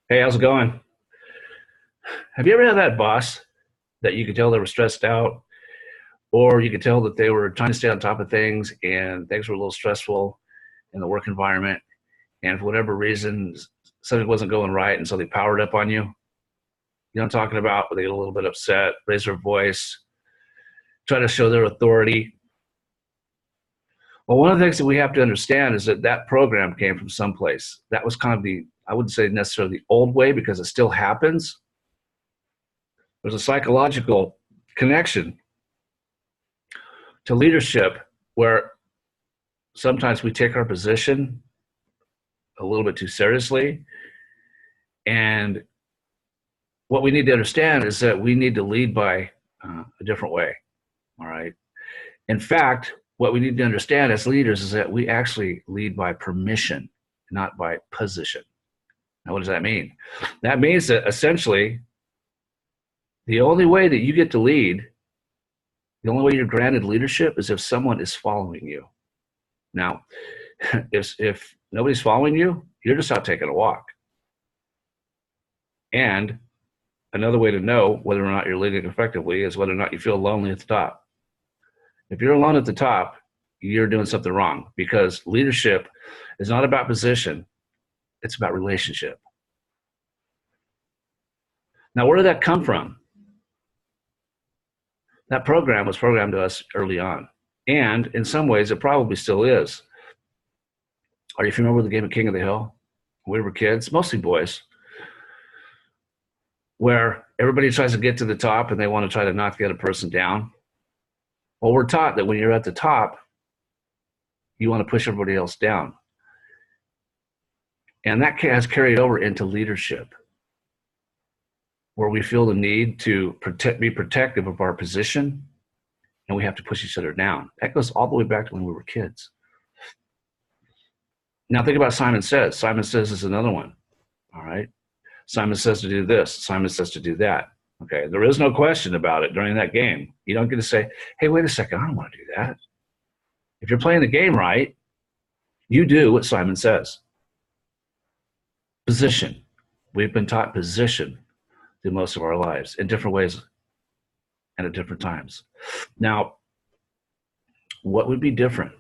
Hey, how's it going? Have you ever had that boss that you could tell they were stressed out, or you could tell that they were trying to stay on top of things and things were a little stressful in the work environment, and for whatever reason, something wasn't going right, and so they powered up on you? You know what I'm talking about? Where they get a little bit upset, raise their voice, try to show their authority. Well, one of the things that we have to understand is that that program came from someplace. That was kind of I wouldn't say necessarily the old way because it still happens. There's a psychological connection to leadership where sometimes we take our position a little bit too seriously. And what we need to understand is that we need to lead by a different way. All right. In fact, what we need to understand as leaders is that we actually lead by permission, not by position. Now, what does that mean? That means that essentially the only way that you get to lead, the only way you're granted leadership is if someone is following you. Now, if nobody's following you, you're just out taking a walk. And another way to know whether or not you're leading effectively is whether or not you feel lonely at the top. If you're alone at the top, you're doing something wrong, because leadership is not about position, it's about relationship. Now, where did that come from? That program was programmed to us early on. And in some ways, it probably still is. Are you familiar with the game of King of the Hill? When we were kids, mostly boys, where everybody tries to get to the top and they want to try to knock the other person down. Well, we're taught that when you're at the top, you want to push everybody else down. And that has carried over into leadership, where we feel the need to be protective of our position, and we have to push each other down. That goes all the way back to when we were kids. Now think about Simon Says. Simon Says is another one. All right. Simon says to do this. Simon says to do that. Okay. There is no question about it during that game. You don't get to say, hey, wait a second, I don't want to do that. If you're playing the game right, you do what Simon says. Position. We've been taught position through most of our lives in different ways and at different times. Now, what would be different?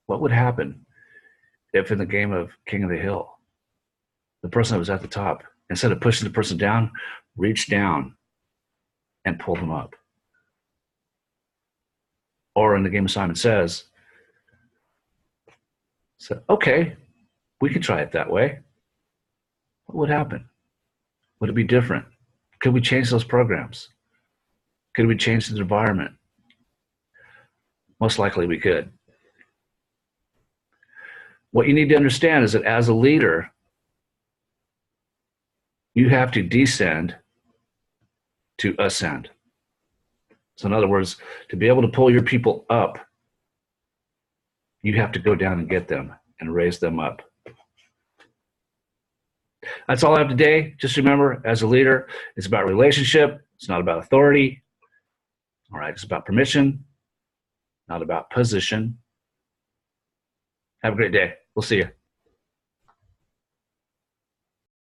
What would happen if in the game of King of the Hill, the person that was at the top, instead of pushing the person down, reached down and pulled them up? Or in the game of Simon Says, said, okay, we could try it that way. What would happen? Would it be different? Could we change those programs? Could we change the environment? Most likely we could. What you need to understand is that as a leader, you have to descend to ascend. So in other words, to be able to pull your people up, you have to go down and get them and raise them up. That's all I have today. Just remember, as a leader, it's about relationship. It's not about authority. All right, it's about permission, not about position. Have a great day. We'll see you.